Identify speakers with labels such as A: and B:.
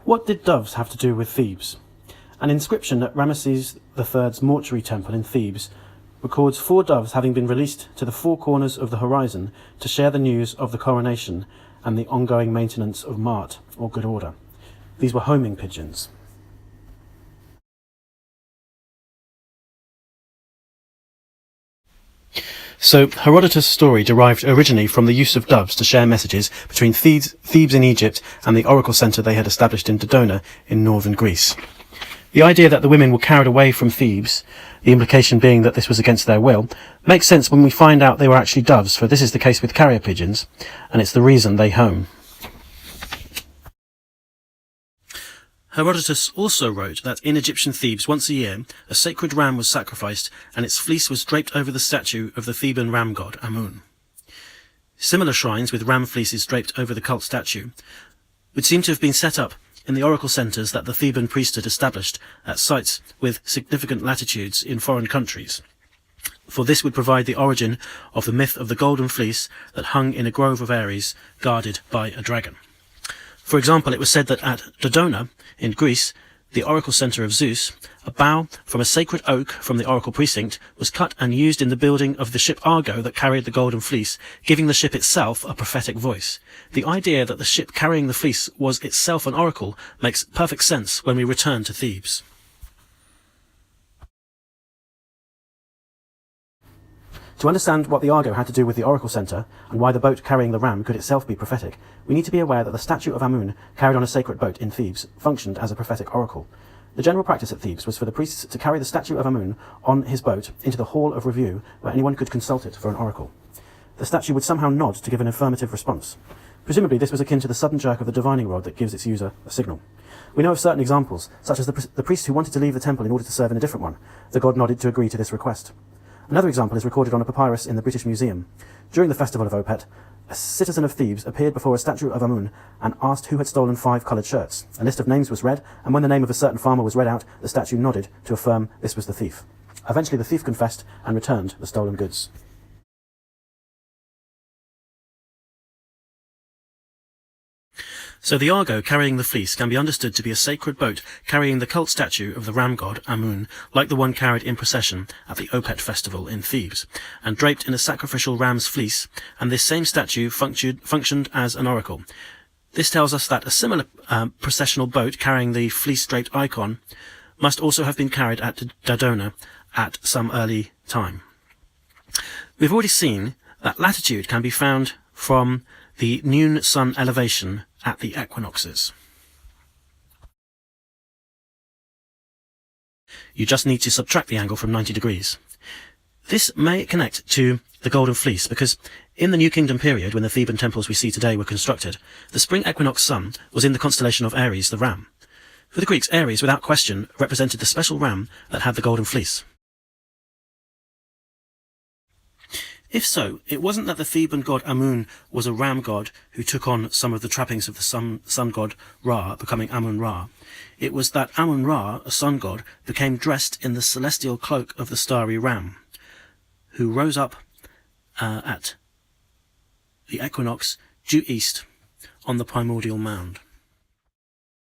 A: What did doves have to do with Thebes? An inscription at Ramesses III's mortuary temple in Thebes records 4 doves having been released to the 4 corners of the horizon to share the news of the coronation and the ongoing maintenance of Mart, or good order. These were homing pigeons. So, Herodotus' story derived originally from the use of doves to share messages between Thebes in Egypt and the oracle centre they had established in Dodona in northern Greece. The idea that the women were carried away from Thebes, the implication being that this was against their will, makes sense when we find out they were actually doves, for this is the case with carrier pigeons, and it's the reason they home. Herodotus also wrote that in Egyptian Thebes once a year a sacred ram was sacrificed and its fleece was draped over the statue of the Theban ram god Amun. Similar shrines with ram fleeces draped over the cult statue would seem to have been set up in the oracle centres that the Theban priesthood established at sites with significant latitudes in foreign countries, for this would provide the origin of the myth of the golden fleece that hung in a grove of Ares guarded by a dragon. For example, it was said that at Dodona, in Greece, the oracle centre of Zeus, a bough from a sacred oak from the oracle precinct was cut and used in the building of the ship Argo that carried the golden fleece, giving the ship itself a prophetic voice. The idea that the ship carrying the fleece was itself an oracle makes perfect sense when we return to Thebes. To understand what the Argo had to do with the oracle centre, and why the boat carrying the ram could itself be prophetic, we need to be aware that the statue of Amun, carried on a sacred boat in Thebes, functioned as a prophetic oracle. The general practice at Thebes was for the priests to carry the statue of Amun on his boat into the hall of review, where anyone could consult it for an oracle. The statue would somehow nod to give an affirmative response. Presumably this was akin to the sudden jerk of the divining rod that gives its user a signal. We know of certain examples, such as the priest who wanted to leave the temple in order to serve in a different one. The god nodded to agree to this request. Another example is recorded on a papyrus in the British Museum. During the festival of Opet, a citizen of Thebes appeared before a statue of Amun and asked who had stolen 5 coloured shirts. A list of names was read, and when the name of a certain farmer was read out, the statue nodded to affirm this was the thief. Eventually the thief confessed and returned the stolen goods. So the Argo carrying the fleece can be understood to be a sacred boat carrying the cult statue of the ram god Amun, like the one carried in procession at the Opet festival in Thebes, and draped in a sacrificial ram's fleece, and this same statue functioned as an oracle. This tells us that a similar processional boat carrying the fleece-draped icon must also have been carried at Dodona at some early time. We've already seen that latitude can be found from the noon sun elevation at the equinoxes. You just need to subtract the angle from 90 degrees. This may connect to the Golden Fleece because in the New Kingdom period, when the Theban temples we see today were constructed, the spring equinox sun was in the constellation of Aries, the ram. For the Greeks, Aries, without question, represented the special ram that had the Golden Fleece. If so, it wasn't that the Theban god Amun was a ram god who took on some of the trappings of the sun god Ra, becoming Amun-Ra. It was that Amun-Ra, a sun god, became dressed in the celestial cloak of the starry ram, who rose up at the equinox due east on the primordial mound.